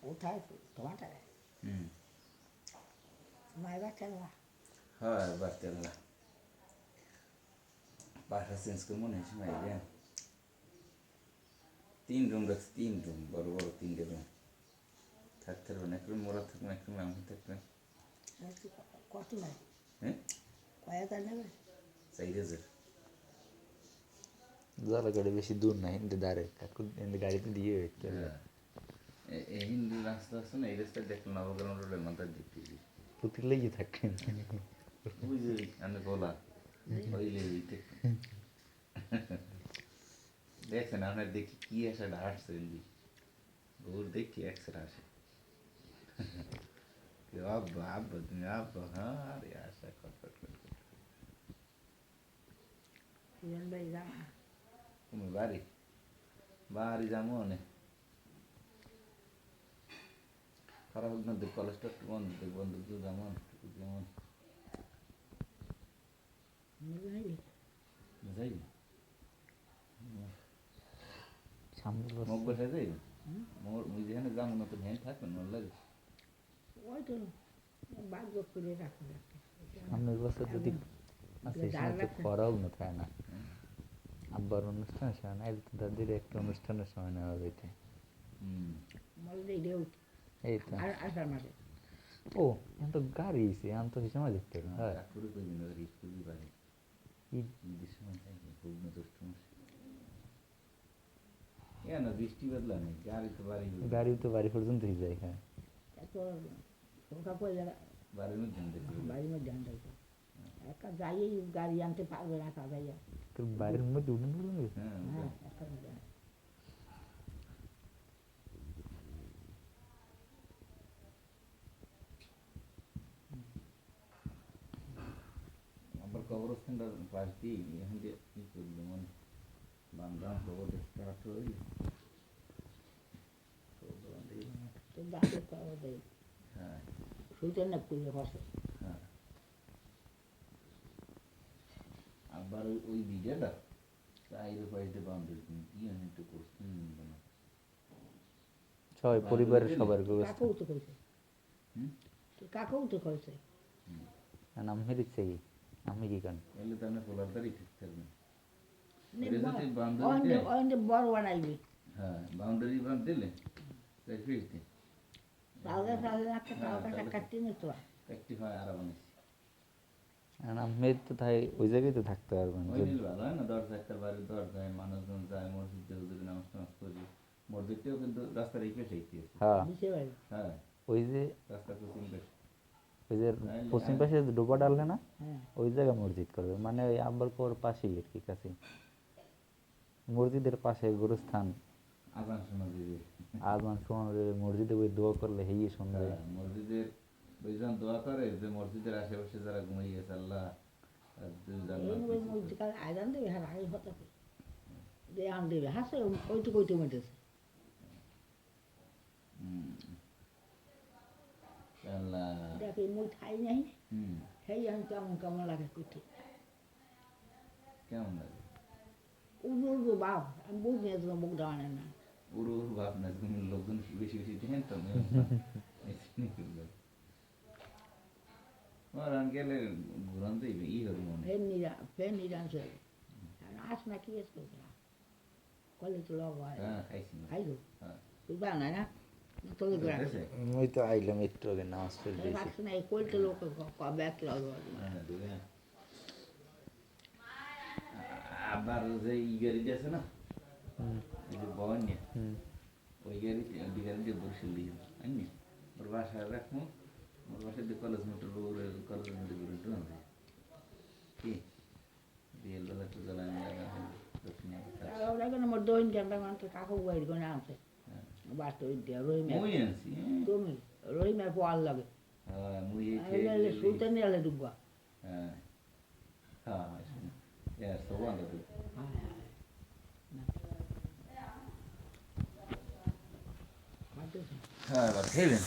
কোথায় তোমারটা মায়ের খেলা হ্যাঁ বাচ্চারা বাসা চেঞ্জ করে মনে হয়েছে মাইরে 3 রুম রাখছে 3 রুম বড় বড় 3টে রুম থাকতে পারবেন এক রুম ওরা থাকবেন এক রুম আমি থাকবেন কত নেয় হ্যাঁ কয় হাজার নেবে 4000 জলা গাড়ি বেশি দূর না হিন্দি দাঁড়ে কাকু গাড়িতে দিয়ে এই হিন্দু রাস্তা আছে না এই রাস্তায় দেখলাম নবগ্রাম রোডের মাথার দিক থেকে পুতির লেগে থাকেন বুঝলি আমি গোলা ওই লেগে দেখছেন আপনার দেখি কি আসে আসছে গৌর দেখি একসাথে আসে আব্বা আব্বা তুমি আব্বা হ্যাঁ আরে আসা খটখট তুমি বাড়ি বাড়ি যাবো অনেক খারাপ হোক না দেখ কলেজটা একটু বন্ধ দেখ বন্ধ তো যেমন যেমন যাই সামনে মুখ বসে যাই মোর মুই যেখানে যাবো না তো ভ্যান থাকবেন মনে লাগে ওই তো বাধ্য করে রাখো সামনের বছর যদি আছে সেটা তো করাও না তাই না আব্বার অনুষ্ঠান সময় না এটা তো দাদির একটা অনুষ্ঠানের সময় নেওয়া যেতে এই তো আসার মাঝে ও এখন তো গাড়ি এসে এখন তো হিসাবে দেখতে হবে হ্যাঁ বৃষ্টি বদলা নেই গাড়ি তো বাড়ি পর্যন্তই যায় হ্যাঁ বাড়ির মধ্যে বাড়ির মধ্যে আনতে একা যাই গাড়ি আনতে পারবে না একা যাইয়া তোর বাড়ির মধ্যে উঠে পড়বে হ্যাঁ একা মধ্যে আবার কবরস্থানটার পাশ দিয়ে এখন যে কি করলো মানে বান্ধব খবর স্টার্ট হইল তো দাঁড়িয়ে পাওয়া দেয় হ্যাঁ সেইটা না পুজো বসে হ্যাঁ আবার ওই দিকেটা চাইরে পাইতে বান্ধব কি একটু করছেন না সবাই পরিবারের সবার কাকেও তো করেছে কাকেও তো করেছে নাম হেরিচ্ছে কি আমি কি কান এলে তো আমি ফলার তারিখ ঠিক থাকবেন বড় বানাইবি হ্যাঁ বাউন্ডারি বাঁধ দিলে তাই ফিরতে তাহলে একটা টাকা কাটতে নিত একটি হয় আর বানিয়েছি আমের তো তাই ওই জায়গায় তো থাকতে পারবেন ওই নীল ভালো হয় না দরজা একটা বাড়ির দরজায় মানুষজন যায় মসজিদে হুজুরে নামাজ টামাজ করি মসজিদটাও কিন্তু রাস্তার এই পেশে হ্যাঁ হ্যাঁ ওই যে রাস্তার পশ্চিম পেশে ওই যে পশ্চিম পাশে ডোবা ডাললে না ওই জায়গায় মসজিদ করবে মানে ওই আব্বারপুর পাশেই আর কি কাছে মসজিদের পাশে গোরস্থান আজান শোনা দিবে আজান শোনাবে মসজিদে ওই দোয়া করলে হেয়ে শুনবে মসজিদের দুইজন দোয়া করে যে মসজিদের আশেপাশে যারা ঘুমিয়ে গেছে আল্লাহ আজান দেবে হ্যাঁ আগে হতে যে আন দেবে হাসে ওইটুকু ওইটুকু মেটেছে দেখি মুই খাই নাই সেই আমি কেমন কেমন লাগে কুঠি কেমন লাগে উড়বো বাপ আমি বুঝ নিয়ে তোমার মুখ দেওয়া না উড়ু ভাব না তুমি লোকজন বেশি বেশি দেখেন তো গেলে ঘুরান তো ই হবে মনে ফের নিরাংশ আস না কি এসে কলে তো লগ হয় খাইলো তুই বা না না তোকে ওই তো আইলাম একটু আগে নামাজ পড়ে রাখছে না এই কোলটা লোক ব্যাগ লগ আবার যে ই গাড়িটা আছে না এই যে বহন নিয়ে ওই গাড়িতে বসিল দিয়ে আইনি ওর বাসায় রাখবো ওর বাসায় দিয়ে কলেজ মোটর কলেজের মধ্যে ঘুরে ঢুকান কি বিয়ের বেলা একটু জ্বালানি লাগা দক্ষিণ আমার দইন ঘন্টা মাত্র কাকু বাইর করে আনছে বাস ওই দিয়া রহিমের পোয়াল লাগে সুলতানি আলে ডুববা হ্যাঁ হ্যাঁ সব আনতে হ্যাঁ খেলেন